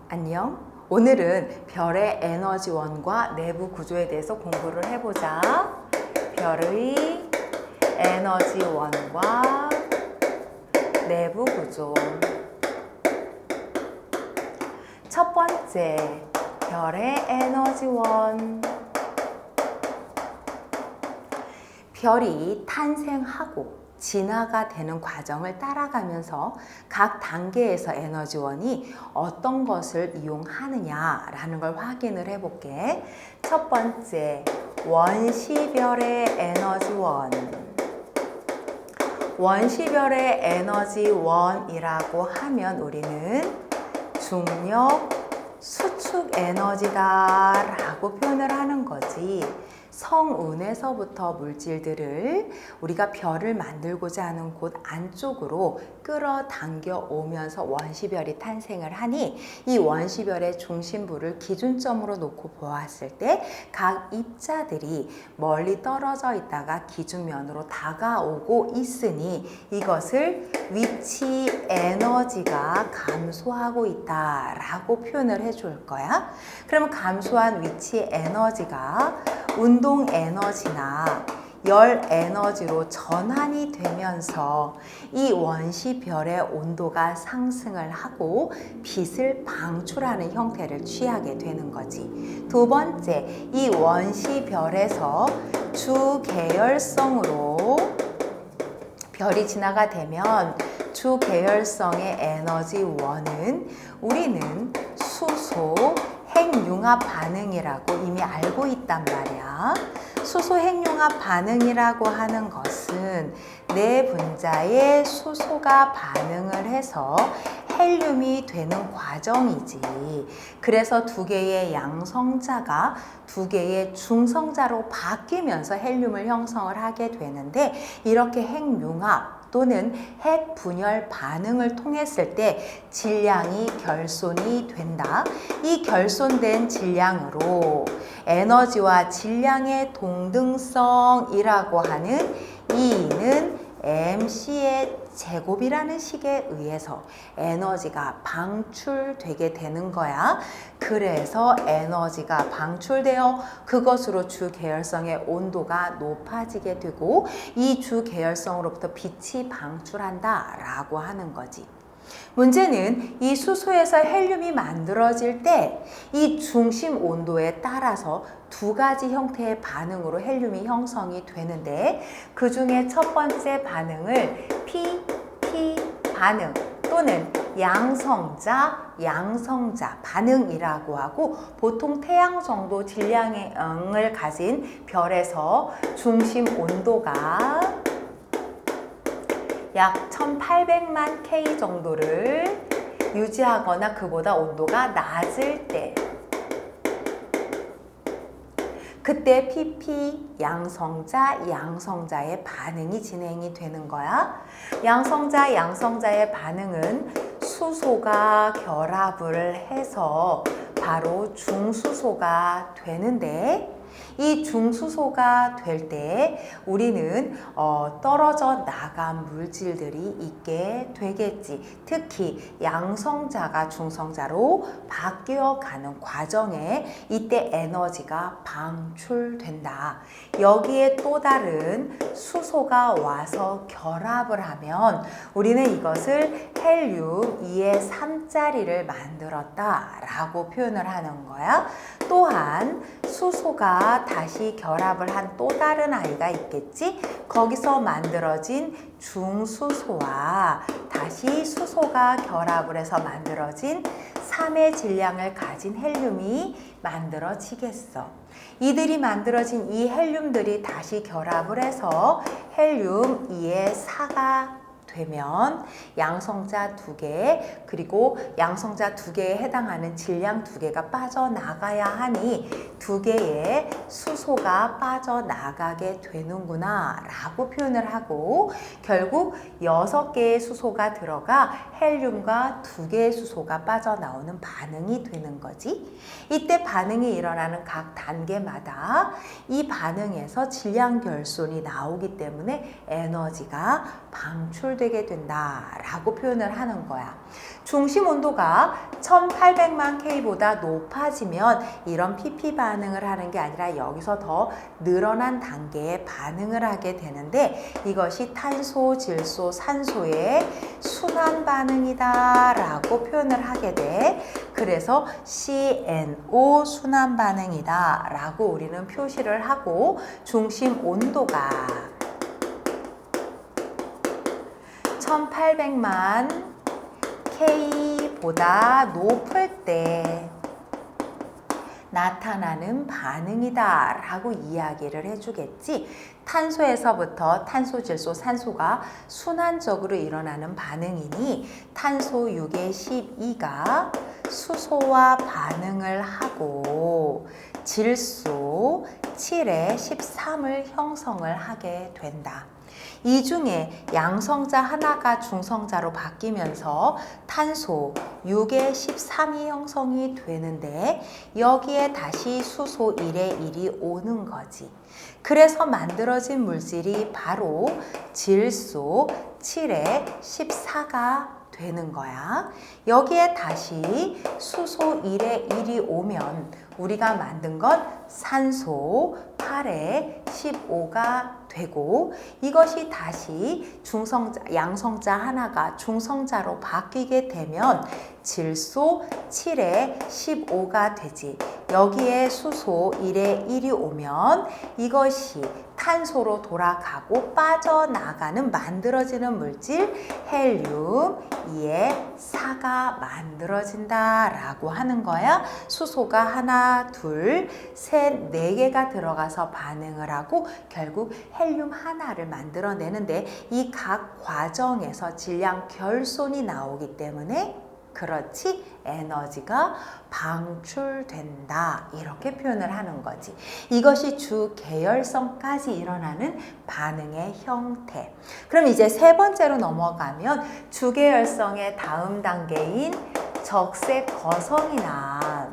안녕. 오늘은 별의 에너지원과 내부 구조에 대해서 공부를 해보자. 별의 에너지원과 내부 구조. 첫 번째, 별의 에너지원. 별이 탄생하고 진화가 되는 과정을 따라가면서 각 단계에서 에너지원이 어떤 것을 이용하느냐라는 걸 확인을 해볼게. 첫 번째, 원시별의 에너지원. 원시별의 에너지원이라고 하면 우리는 중력, 수축 에너지다라고 표현을 하는 거지. 성운에서부터 물질들을 우리가 별을 만들고자 하는 곳 안쪽으로 끌어당겨 오면서 원시별이 탄생을 하니, 이 원시별의 중심부를 기준점으로 놓고 보았을 때 각 입자들이 멀리 떨어져 있다가 기준면으로 다가오고 있으니 이것을 위치 에너지가 감소하고 있다라고 표현을 해줄 거야. 그러면 감소한 위치 에너지가 운동 에너지나 열 에너지로 전환이 되면서 이 원시별의 온도가 상승을 하고 빛을 방출하는 형태를 취하게 되는 거지. 두 번째, 이 원시별에서 주계열성으로 별이 진화가 되면 주계열성의 에너지원은 우리는 수소 핵융합 반응이라고 이미 알고 있단 말이야. 수소 핵융합 반응이라고 하는 것은 네 분자의 수소가 반응을 해서 헬륨이 되는 과정이지. 그래서 두 개의 양성자가 두 개의 중성자로 바뀌면서 헬륨을 형성을 하게 되는데, 이렇게 핵융합 또는 핵분열 반응을 통했을 때 질량이 결손이 된다. 이 결손된 질량으로 에너지와 질량의 동등성이라고 하는 E는 mc의 제곱이라는 식에 의해서 에너지가 방출되게 되는 거야. 그래서 에너지가 방출되어 그것으로 주계열성의 온도가 높아지게 되고 이 주계열성으로부터 빛이 방출한다 라고 하는 거지. 문제는 이 수소에서 헬륨이 만들어질 때 이 중심 온도에 따라서 두 가지 형태의 반응으로 헬륨이 형성이 되는데, 그 중에 첫 번째 반응을 PP 반응 또는 양성자 반응이라고 하고, 보통 태양 정도 질량을 가진 별에서 중심 온도가 약 1800만 K 정도를 유지하거나 그보다 온도가 낮을 때, 그때 PP 양성자의 반응이 진행이 되는 거야. 양성자의 반응은 수소가 결합을 해서 바로 중수소가 되는데, 이 중수소가 될 때 우리는 떨어져 나간 물질들이 있게 되겠지. 특히 양성자가 중성자로 바뀌어가는 과정에 이때 에너지가 방출된다. 여기에 또 다른 수소가 와서 결합을 하면 우리는 이것을 헬륨 2의 3짜리를 만들었다라고 표현을 하는 거야. 또한 수소가 다시 결합을 한 또 다른 아이가 있겠지? 거기서 만들어진 중수소와 다시 수소가 결합을 해서 만들어진 3의 질량을 가진 헬륨이 만들어지겠어. 이들이 만들어진 이 헬륨들이 다시 결합을 해서 헬륨 2의 4가 되면 양성자 2개, 그리고 양성자 2개에 해당하는 질량 2개가 빠져나가야 하니 2개의 수소가 빠져나가게 되는구나 라고 표현을 하고, 결국 6개의 수소가 들어가 헬륨과 2개의 수소가 빠져나오는 반응이 되는 거지. 이때 반응이 일어나는 각 단계마다 이 반응에서 질량 결손이 나오기 때문에 에너지가 방출되는 감소되게 된다라고 표현을 하는 거야. 중심 온도가 1800만 K보다 높아지면 이런 PP 반응을 하는 게 아니라 여기서 더 늘어난 단계의 반응을 하게 되는데 이것이 탄소, 질소, 산소의 순환 반응이다 라고 표현을 하게 돼. 그래서 CNO 순환 반응이다 라고 우리는 표시를 하고 중심 온도가 1800만 K보다 높을 때 나타나는 반응이다 라고 이야기를 해주겠지. 탄소에서부터 탄소, 질소, 산소가 순환적으로 일어나는 반응이니 탄소 6의 12가 수소와 반응을 하고 질소 7의 13을 형성을 하게 된다. 이 중에 양성자 하나가 중성자로 바뀌면서 탄소 6의 13이 형성이 되는데 여기에 다시 수소 1의 1이 오는 거지. 그래서 만들어진 물질이 바로 질소 7의 14가 되는 거야. 여기에 다시 수소 1의 1이 오면 우리가 만든 건 산소 8의 15가 되고 이것이 다시 양성자 하나가 중성자로 바뀌게 되면 질소 7의 15가 되지. 여기에 수소 1의 1이 오면 이것이 탄소로 돌아가고 빠져나가는 만들어지는 물질 헬륨 2의 4가 만들어진다 라고 하는 거야. 수소가 하나, 둘, 셋, 네 개가 들어가서 반응을 하고 결국 헬륨 하나를 만들어내는데 이 각 과정에서 질량 결손이 나오기 때문에 그렇지 에너지가 방출된다 이렇게 표현을 하는 거지. 이것이 주계열성까지 일어나는 반응의 형태. 그럼 이제 세 번째로 넘어가면 주계열성의 다음 단계인 적색 거성이나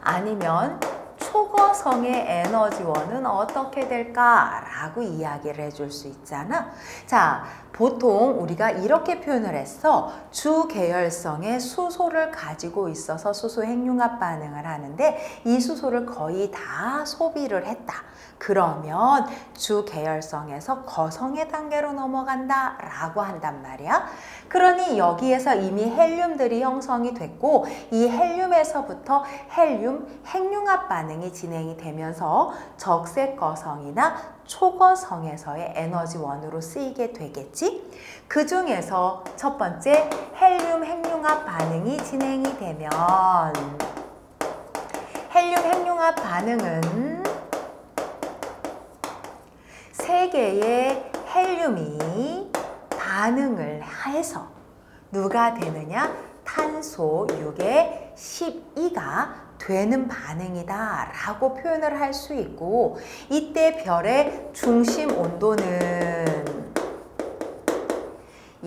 아니면 초거성의 에너지원은 어떻게 될까라고 이야기를 해줄 수 있잖아. 자, 보통 우리가 이렇게 표현을 했어. 주계열성의 수소를 가지고 있어서 수소 핵융합 반응을 하는데 이 수소를 거의 다 소비를 했다. 그러면 주계열성에서 거성의 단계로 넘어간다 라고 한단 말이야. 그러니 여기에서 이미 헬륨들이 형성이 됐고 이 헬륨에서부터 헬륨 핵융합 반응이 진행이 되면서 적색 거성이나 초거성에서의 에너지원으로 쓰이게 되겠지. 그 중에서 첫 번째 헬륨 핵융합 반응이 진행이 되면 헬륨 핵융합 반응은 세 개의 헬륨이 반응을 해서 누가 되느냐? 탄소 6의 12가 되는 반응이다 라고 표현을 할 수 있고 이때 별의 중심 온도는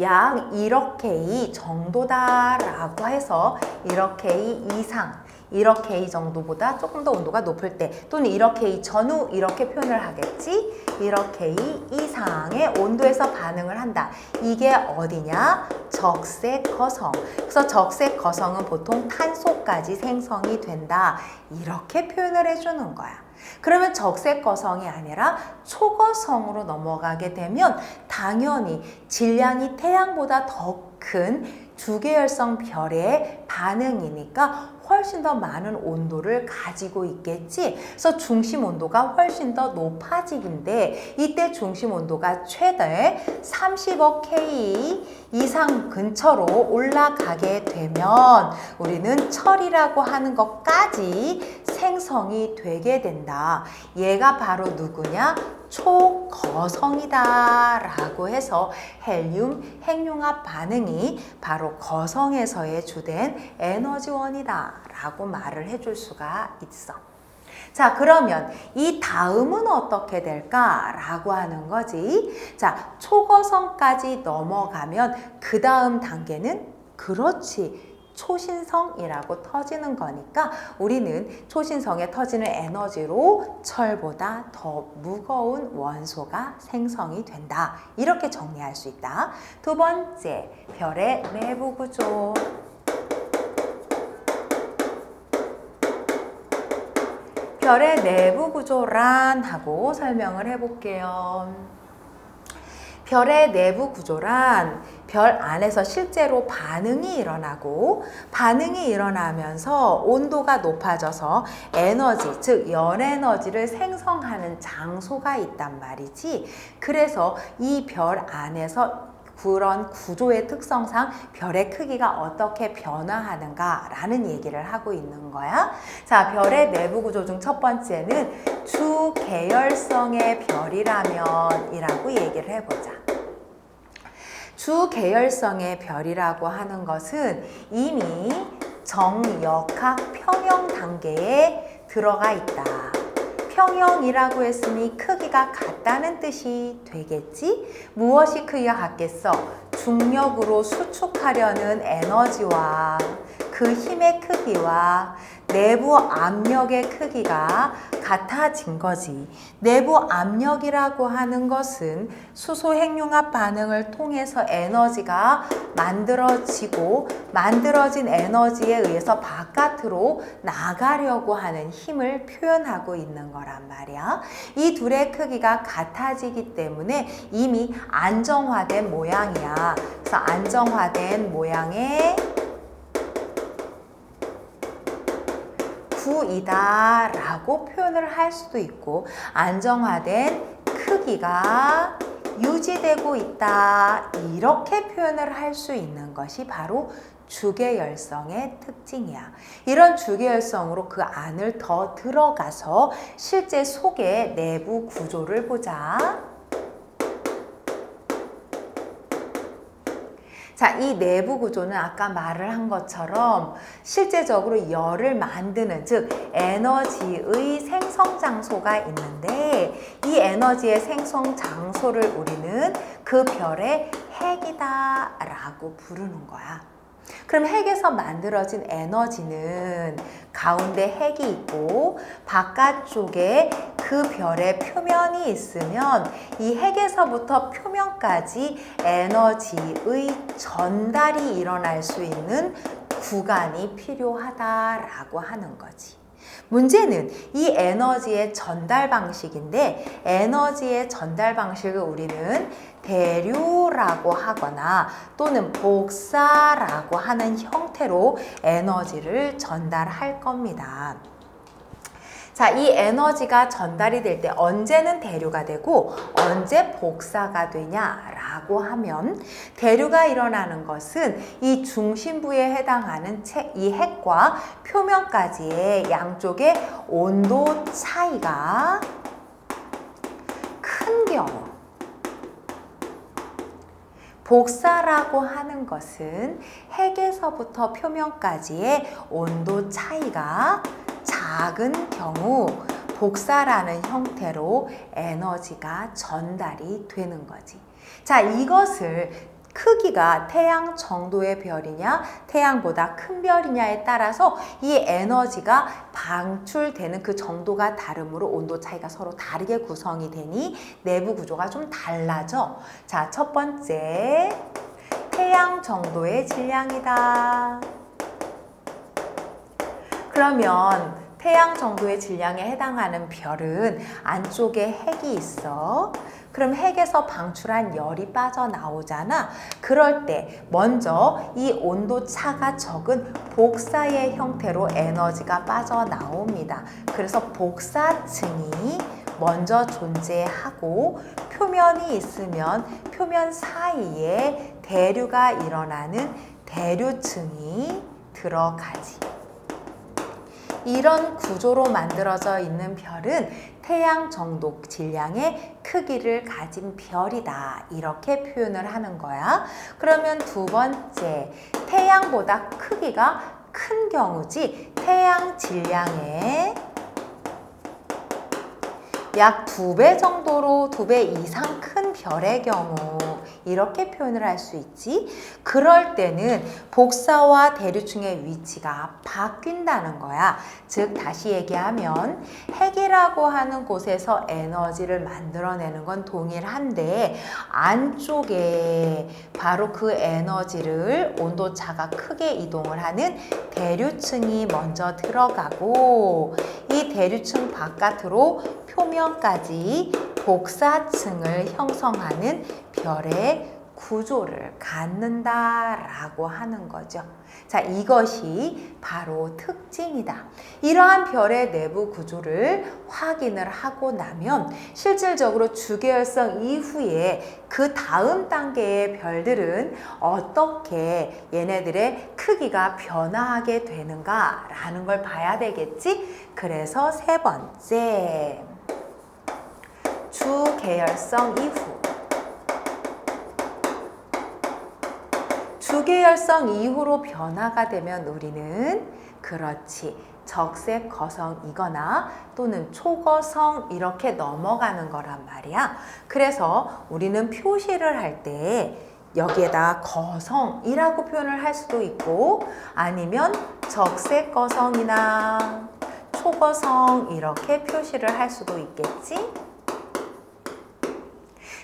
약 1억 K 정도다 라고 해서 1억 K 이상 1억 K 정도보다 조금 더 온도가 높을 때 또는 1억 K 전후 이렇게 표현을 하겠지. 1억 K 이상의 온도에서 반응을 한다. 이게 어디냐? 적색 거성. 그래서 적색 거성은 보통 탄소까지 생성이 된다. 이렇게 표현을 해주는 거야. 그러면 적색 거성이 아니라 초거성으로 넘어가게 되면 당연히 질량이 태양보다 더 큰 주계열성 별의 반응이니까 훨씬 더 많은 온도를 가지고 있겠지. 그래서 중심 온도가 훨씬 더 높아지긴데 이때 중심 온도가 최대 30억 K 이상 근처로 올라가게 되면 우리는 철이라고 하는 것까지 생성이 되게 된다. 얘가 바로 누구냐? 초거성이다 라고 해서 헬륨 핵융합 반응이 바로 거성에서의 주된 에너지원이다 라고 말을 해줄 수가 있어. 자, 그러면 이 다음은 어떻게 될까라고 하는 거지. 자, 초거성까지 넘어가면 그 다음 단계는 그렇지. 초신성이라고 터지는 거니까 우리는 초신성에 터지는 에너지로 철보다 더 무거운 원소가 생성이 된다. 이렇게 정리할 수 있다. 두 번째, 별의 내부 구조. 별의 내부 구조란 하고 설명을 해볼게요. 별의 내부 구조란 별 안에서 실제로 반응이 일어나고 반응이 일어나면서 온도가 높아져서 에너지, 즉 열에너지를 생성하는 장소가 있단 말이지. 그래서 이 별 안에서 그런 구조의 특성상 별의 크기가 어떻게 변화하는가라는 얘기를 하고 있는 거야. 자, 별의 내부 구조 중 첫 번째는 주계열성의 별이라면 이라고 얘기를 해보자. 주계열성의 별이라고 하는 것은 이미 정역학 평형 단계에 들어가 있다. 평형이라고 했으니 크기가 같다는 뜻이 되겠지? 무엇이 크기가 같겠어? 중력으로 수축하려는 에너지와 그 힘의 크기와 내부 압력의 크기가 같아진 거지. 내부 압력이라고 하는 것은 수소 핵융합 반응을 통해서 에너지가 만들어지고 만들어진 에너지에 의해서 바깥으로 나가려고 하는 힘을 표현하고 있는 거란 말이야. 이 둘의 크기가 같아지기 때문에 이미 안정화된 모양이야. 그래서 안정화된 모양의 구이다 라고 표현을 할 수도 있고, 안정화된 크기가 유지되고 있다 이렇게 표현을 할 수 있는 것이 바로 주계열성의 특징이야. 이런 주계열성으로 그 안을 더 들어가서 실제 속의 내부 구조를 보자. 자, 이 내부 구조는 아까 말을 한 것처럼 실제적으로 열을 만드는, 즉 에너지의 생성 장소가 있는데 이 에너지의 생성 장소를 우리는 그 별의 핵이다 라고 부르는 거야. 그럼 핵에서 만들어진 에너지는 가운데 핵이 있고 바깥쪽에 그 별의 표면이 있으면 이 핵에서부터 표면까지 에너지의 전달이 일어날 수 있는 구간이 필요하다라고 하는 거지. 문제는 이 에너지의 전달 방식인데 에너지의 전달 방식을 우리는 대류라고 하거나 또는 복사라고 하는 형태로 에너지를 전달할 겁니다. 자, 이 에너지가 전달이 될 때 언제는 대류가 되고 언제 복사가 되냐라고 하면, 대류가 일어나는 것은 이 중심부에 해당하는 이 핵과 표면까지의 양쪽의 온도 차이가 큰 경우, 복사라고 하는 것은 핵에서부터 표면까지의 온도 차이가 작은 경우 복사라는 형태로 에너지가 전달이 되는 거지. 자, 이것을 크기가 태양 정도의 별이냐 태양보다 큰 별이냐에 따라서 이 에너지가 방출되는 그 정도가 다르므로 온도 차이가 서로 다르게 구성이 되니 내부 구조가 좀 달라져. 자, 첫 번째, 태양 정도의 질량이다. 그러면 태양 정도의 질량에 해당하는 별은 안쪽에 핵이 있어. 그럼 핵에서 방출한 열이 빠져나오잖아. 그럴 때 먼저 이 온도 차가 적은 복사의 형태로 에너지가 빠져나옵니다. 그래서 복사층이 먼저 존재하고 표면이 있으면 표면 사이에 대류가 일어나는 대류층이 들어가지. 이런 구조로 만들어져 있는 별은 태양 정도 질량의 크기를 가진 별이다 이렇게 표현을 하는 거야. 그러면 두 번째, 태양보다 크기가 큰 경우지 태양 질량의 약 2배 정도로 2배 이상 큰 별의 경우 이렇게 표현을 할 수 있지. 그럴 때는 복사와 대류층의 위치가 바뀐다는 거야. 즉 다시 얘기하면 핵이라고 하는 곳에서 에너지를 만들어내는 건 동일한데 안쪽에 바로 그 에너지를 온도차가 크게 이동을 하는 대류층이 먼저 들어가고 이 대류층 바깥으로 표면까지 복사층을 형성하는 별의 구조를 갖는다라고 하는 거죠. 자, 이것이 바로 특징이다. 이러한 별의 내부 구조를 확인을 하고 나면 실질적으로 주계열성 이후에 그 다음 단계의 별들은 어떻게 얘네들의 크기가 변화하게 되는가라는 걸 봐야 되겠지? 그래서 세 번째, 주계열성 이후. 주계열성 이후로 변화가 되면 우리는 그렇지 적색 거성이거나 또는 초거성 이렇게 넘어가는 거란 말이야. 그래서 우리는 표시를 할 때 여기에다 거성이라고 표현을 할 수도 있고 아니면 적색 거성이나 초거성 이렇게 표시를 할 수도 있겠지.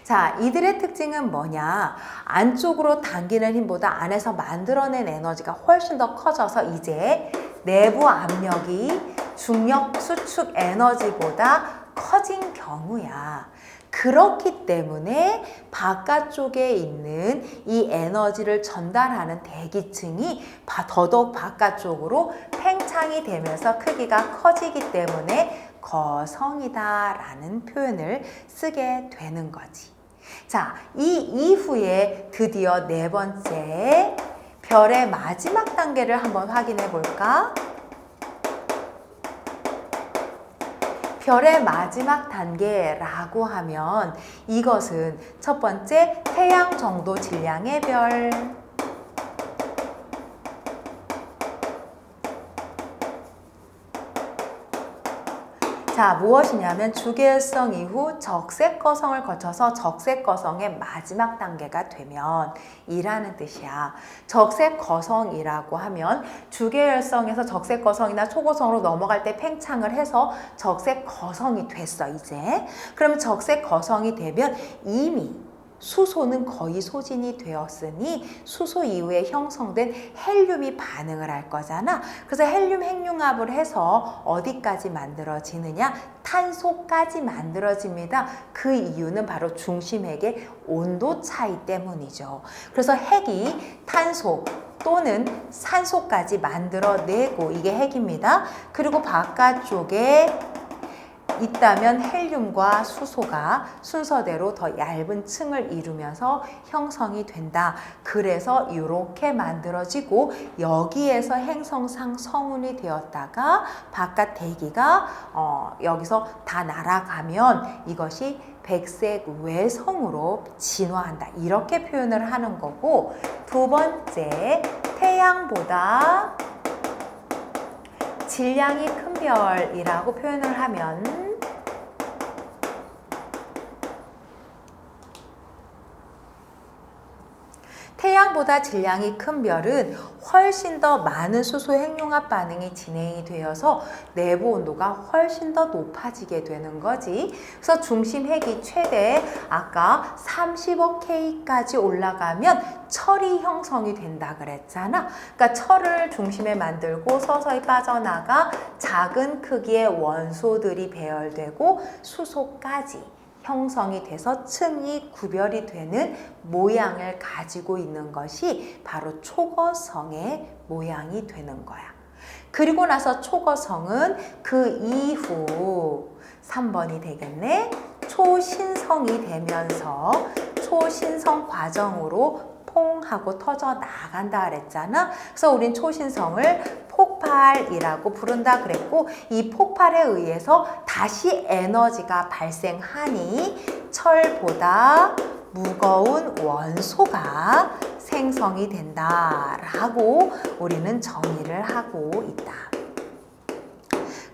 자, 이들의 특징은 뭐냐? 안쪽으로 당기는 힘보다 안에서 만들어낸 에너지가 훨씬 더 커져서 이제 내부 압력이 중력 수축 에너지보다 커진 경우야. 그렇기 때문에 바깥쪽에 있는 이 에너지를 전달하는 대기층이 더더욱 바깥쪽으로 팽창이 되면서 크기가 커지기 때문에 거성이다라는 표현을 쓰게 되는 거지. 자, 이 이후에 드디어 네 번째 별의 마지막 단계를 한번 확인해 볼까? 별의 마지막 단계라고 하면 이것은 첫 번째 태양 정도 질량의 별. 자, 무엇이냐면 주계열성 이후 적색거성을 거쳐서 적색거성의 마지막 단계가 되면 이라는 뜻이야. 적색거성이라고 하면 주계열성에서 적색거성이나 초고성으로 넘어갈 때 팽창을 해서 적색거성이 됐어, 이제. 그러면 적색거성이 되면 이미 수소는 거의 소진이 되었으니 수소 이후에 형성된 헬륨이 반응을 할 거잖아. 그래서 헬륨 핵융합을 해서 어디까지 만들어지느냐? 탄소까지 만들어집니다. 그 이유는 바로 중심핵의 온도 차이 때문이죠. 그래서 핵이 탄소 또는 산소까지 만들어내고 이게 핵입니다. 그리고 바깥쪽에 있다면 헬륨과 수소가 순서대로 더 얇은 층을 이루면서 형성이 된다. 그래서 이렇게 만들어지고 여기에서 행성상 성운이 되었다가 바깥 대기가 여기서 다 날아가면 이것이 백색 외성으로 진화한다. 이렇게 표현을 하는 거고 두 번째, 태양보다 질량이 큰 별이라고 표현을 하면 태양보다 질량이 큰 별은 훨씬 더 많은 수소 핵융합 반응이 진행이 되어서 내부 온도가 훨씬 더 높아지게 되는 거지. 그래서 중심 핵이 최대 아까 30억 K까지 올라가면 철이 형성이 된다 그랬잖아. 그러니까 철을 중심에 만들고 서서히 빠져나가 작은 크기의 원소들이 배열되고 수소까지 형성이 돼서 층이 구별이 되는 모양을 가지고 있는 것이 바로 초거성의 모양이 되는 거야. 그리고 나서 초거성은 그 이후 3번이 되겠네. 초신성이 되면서 초신성 과정으로 퐁 하고 터져 나간다 그랬잖아. 그래서 우린 초신성을 폭발이라고 부른다 그랬고 이 폭발에 의해서 다시 에너지가 발생하니 철보다 무거운 원소가 생성이 된다라고 우리는 정의를 하고 있다.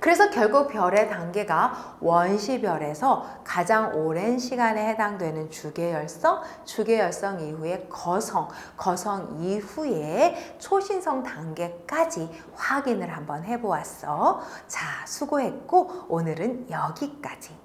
그래서 결국 별의 단계가 원시별에서 가장 오랜 시간에 해당되는 주계열성, 주계열성 이후에 거성, 거성 이후에 초신성 단계까지 확인을 한번 해보았어. 자, 수고했고 오늘은 여기까지.